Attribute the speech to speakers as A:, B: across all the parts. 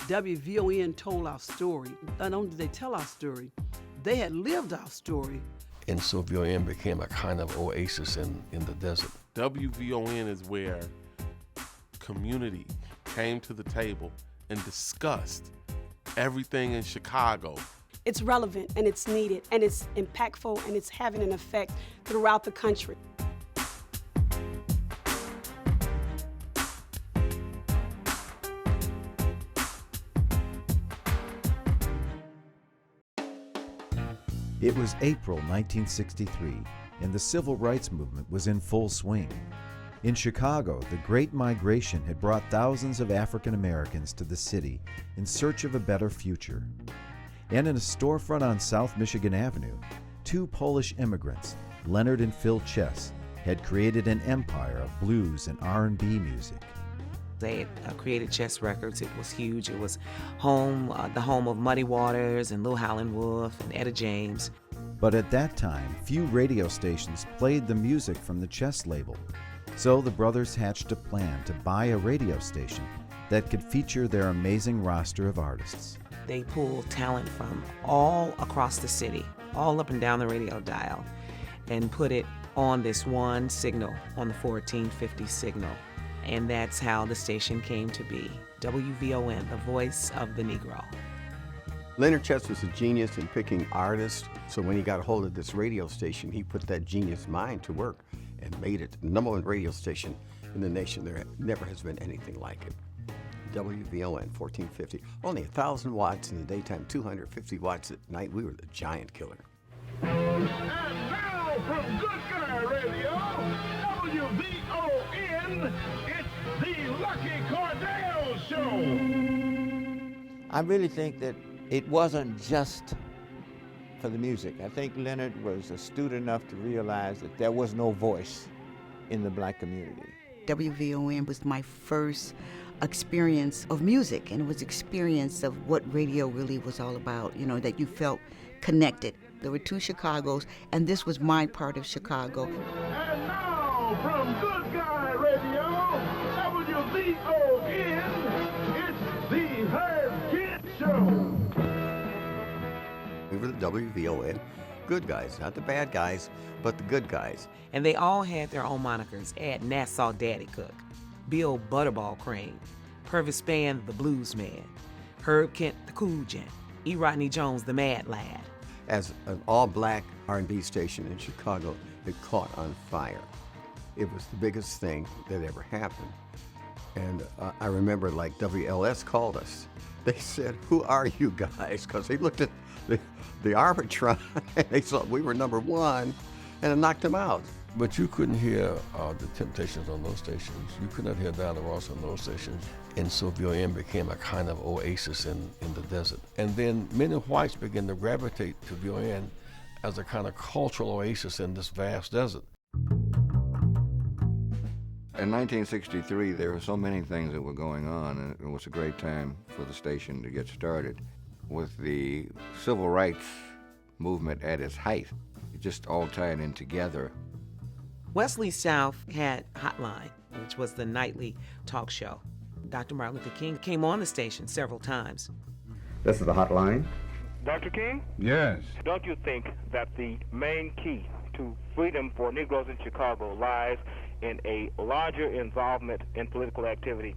A: WVON told our story. Not only did they tell our story, they had lived our story.
B: And so VON became a kind of oasis in the desert.
C: WVON is where community came to the table and discussed everything in Chicago.
D: It's relevant and it's needed and it's impactful and it's having an effect throughout the country.
E: It was April 1963, and the civil rights movement was in full swing. In Chicago, the Great Migration had brought thousands of African Americans to the city in search of a better future. And in a storefront on South Michigan Avenue, two Polish immigrants, Leonard and Phil Chess, had created an empire of blues and R&B music.
F: They had created Chess Records. It was huge. It was the home of Muddy Waters and Lil Howlin' Wolf and Etta James.
E: But at that time, few radio stations played the music from the Chess label. So the brothers hatched a plan to buy a radio station that could feature their amazing roster of artists.
F: They pulled talent from all across the city, all up and down the radio dial, and put it on this one signal, on the 1450 signal. And that's how the station came to be, WVON, the voice of the Negro.
G: Leonard Chess was a genius in picking artists, so when he got a hold of this radio station, he put that genius mind to work and made it the #1 radio station in the nation. There never has been anything like it. WVON 1450, only 1,000 watts in the daytime, 250 watts at night. We were the giant killer.
H: And now from Good Guy Radio, WVON, it's the Lucky Cordell Show.
I: I really think that it wasn't just for the music. I think Leonard was astute enough to realize that there was no voice in the black community.
J: WVON was my first experience of music, and it was experience of what radio really was all about, you know, that you felt connected. There were two Chicagos, and this was my part of Chicago.
H: And now from Good Guy Radio, WVON, it's the Herb Kent Show.
G: We were the WVON good guys, not the bad guys, but the good guys.
F: And they all had their own monikers. Ed Nassau Daddy Cook, Bill Butterball Crane, Purvis Spann the Blues Man, Herb Kent the Cool Gent, E. Rodney Jones the Mad Lad.
G: As an all-black R&B station in Chicago, it caught on fire. It was the biggest thing that ever happened. And I remember, like, WLS called us. They said, "Who are you guys?" Because they looked at the Arbitron and they thought we were #1, and it knocked them out.
B: But you couldn't hear the Temptations on those stations. You could not hear Diana Ross on those stations. And so VON became a kind of oasis in the desert. And then many whites began to gravitate to VON as a kind of cultural oasis in this vast desert.
K: In 1963, there were so many things that were going on, and it was a great time for the station to get started. With the civil rights movement at its height, it just all tied in together.
F: Wesley South had Hotline, which was the nightly talk show. Dr. Martin Luther King came on the station several times.
L: This is the Hotline.
H: Dr. King?
L: Yes.
H: Don't you think that the main key to freedom for Negroes in Chicago lies in a larger involvement in political activity?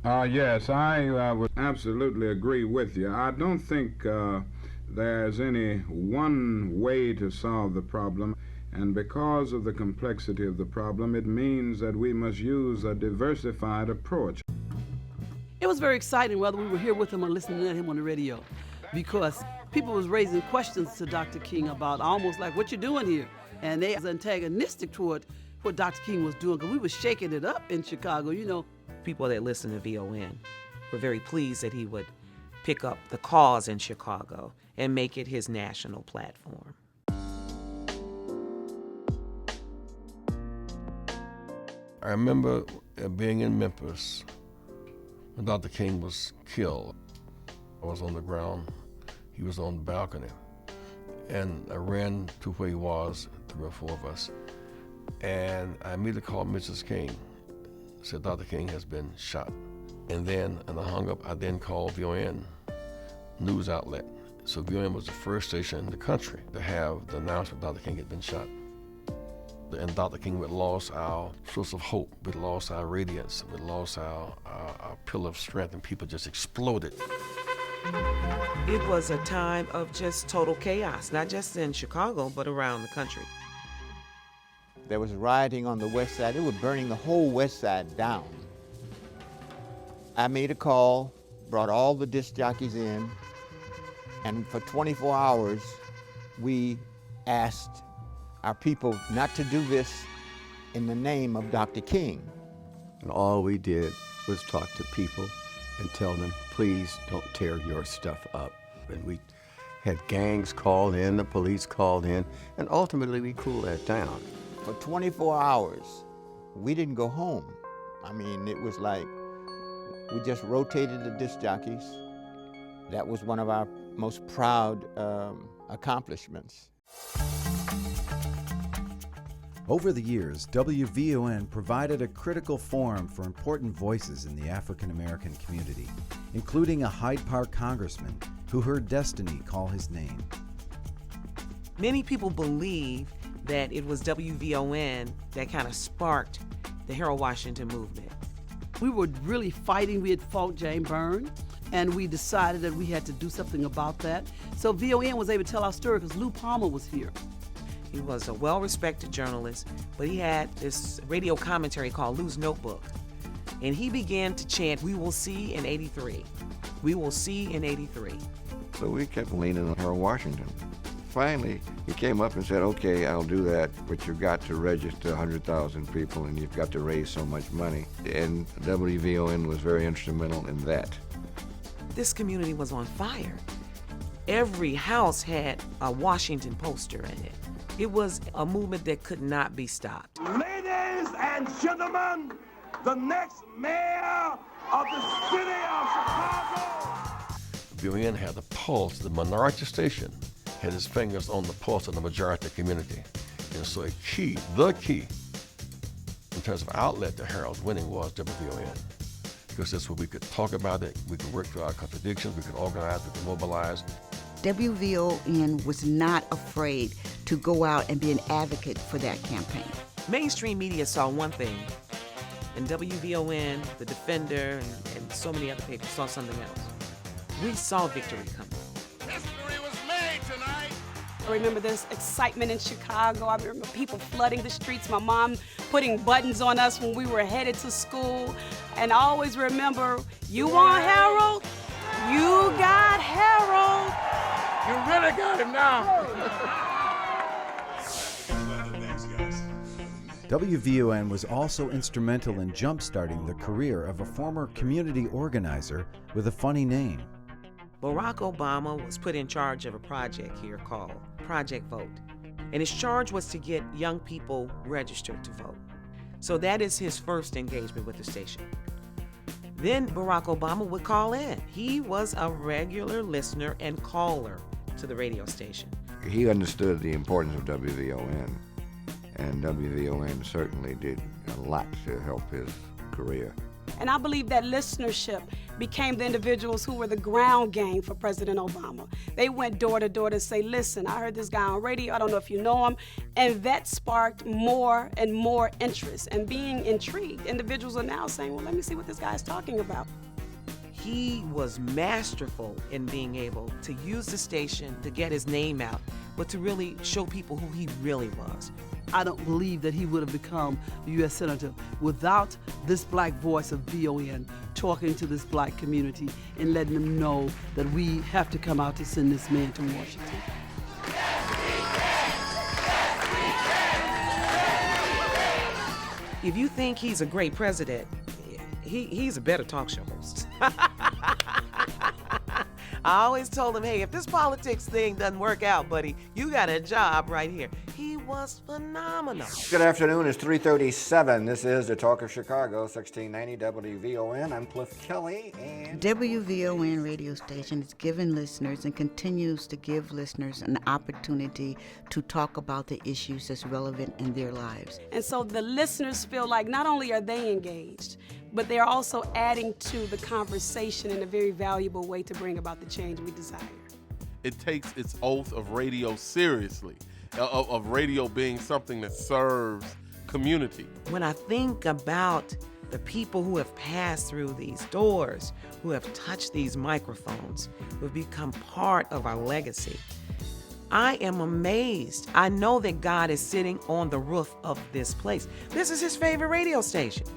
L: Yes, I would absolutely agree with you. I don't think there's any one way to solve the problem, and because of the complexity of the problem, it means that we must use a diversified approach.
A: It was very exciting whether we were here with him or listening to him on the radio, because people was raising questions to Dr. King about almost like, what you doing here? And they was antagonistic toward what Dr. King was doing, because we was shaking it up in Chicago, you know.
F: People that listened to VON were very pleased that he would pick up the cause in Chicago and make it his national platform.
B: I remember being in Memphis when Dr. King was killed. I was on the ground, he was on the balcony, and I ran to where he was, 3 or 4 of us, and I immediately called Mrs. King, said Dr. King has been shot. And then, I hung up, I then called Wvon news outlet. So Wvon was the first station in the country to have the announcement Dr. King had been shot. And Dr. King, we'd lost our source of hope, we'd lost our radiance, we'd lost our pillar of strength, and people just exploded.
F: It was a time of just total chaos, not just in Chicago, but around the country.
I: There was rioting on the west side. They were burning the whole west side down. I made a call, brought all the disc jockeys in, and for 24 hours, we asked our people not to do this in the name of Dr. King.
G: And all we did was talk to people and tell them, please don't tear your stuff up. And we had gangs called in, the police called in, and ultimately we cooled that down.
I: For 24 hours, we didn't go home. I mean, it was like we just rotated the disc jockeys. That was one of our most proud accomplishments.
E: Over the years, WVON provided a critical forum for important voices in the African American community, including a Hyde Park congressman who heard destiny call his name.
F: Many people believe that it was WVON that kind of sparked the Harold Washington movement.
A: We were really fighting. We had fought Jane Byrne, and we decided that we had to do something about that. So VON was able to tell our story because Lou Palmer was here.
F: He was a well-respected journalist, but he had this radio commentary called Lou's Notebook. And he began to chant, "We will see in 83. We will see in 83.
K: So we kept leaning on Harold Washington. Finally, he came up and said, okay, I'll do that, but you've got to register 100,000 people and you've got to raise so much money. And WVON was very instrumental in that.
F: This community was on fire. Every house had a Washington poster in it. It was a movement that could not be stopped.
M: Ladies and gentlemen, the next mayor of the city of Chicago.
B: Wvon had the pulse. The minority station had his fingers on the pulse of the majority community. And so the key, in terms of outlet to Harold's winning was WVON. Because that's where we could talk about it, we could work through our contradictions, we could organize, we could mobilize.
J: WVON was not afraid to go out and be an advocate for that campaign.
F: Mainstream media saw one thing, and WVON, The Defender, and so many other papers saw something else. We saw victory coming.
M: History was made tonight.
D: I remember this excitement in Chicago. I remember people flooding the streets, my mom putting buttons on us when we were headed to school. And I always remember, you want Harold? You got Harold.
M: You really got him now.
E: WVON was also instrumental in jump-starting the career of a former community organizer with a funny name.
F: Barack Obama was put in charge of a project here called Project Vote. And his charge was to get young people registered to vote. So that is his first engagement with the station. Then Barack Obama would call in. He was a regular listener and caller to the radio station.
K: He understood the importance of WVON, and WVON certainly did a lot to help his career.
D: And I believe that listenership became the individuals who were the ground game for President Obama. They went door to door to say, listen, I heard this guy on radio, I don't know if you know him. And that sparked more and more interest. And being intrigued, individuals are now saying, well, let me see what this guy is talking about.
F: He was masterful in being able to use the station to get his name out, but to really show people who he really was.
A: I don't believe that he would have become a U.S. Senator without this black voice of VON talking to this black community and letting them know that we have to come out to send this man to Washington.
F: If you think he's a great president, he's a better talk show host. I always told him, hey, if this politics thing doesn't work out, buddy, you got a job right here. He was phenomenal.
K: Good afternoon, it's 3:37. This is the Talk of Chicago, 1690 WVON. I'm Cliff Kelly, and
J: WVON radio station is giving listeners and continues to give listeners an opportunity to talk about the issues that's relevant in their lives.
D: And so the listeners feel like not only are they engaged, but they're also adding to the conversation in a very valuable way to bring about the change we desire.
C: It takes its oath of radio seriously, of radio being something that serves community.
F: When I think about the people who have passed through these doors, who have touched these microphones, who have become part of our legacy, I am amazed. I know that God is sitting on the roof of this place. This is his favorite radio station.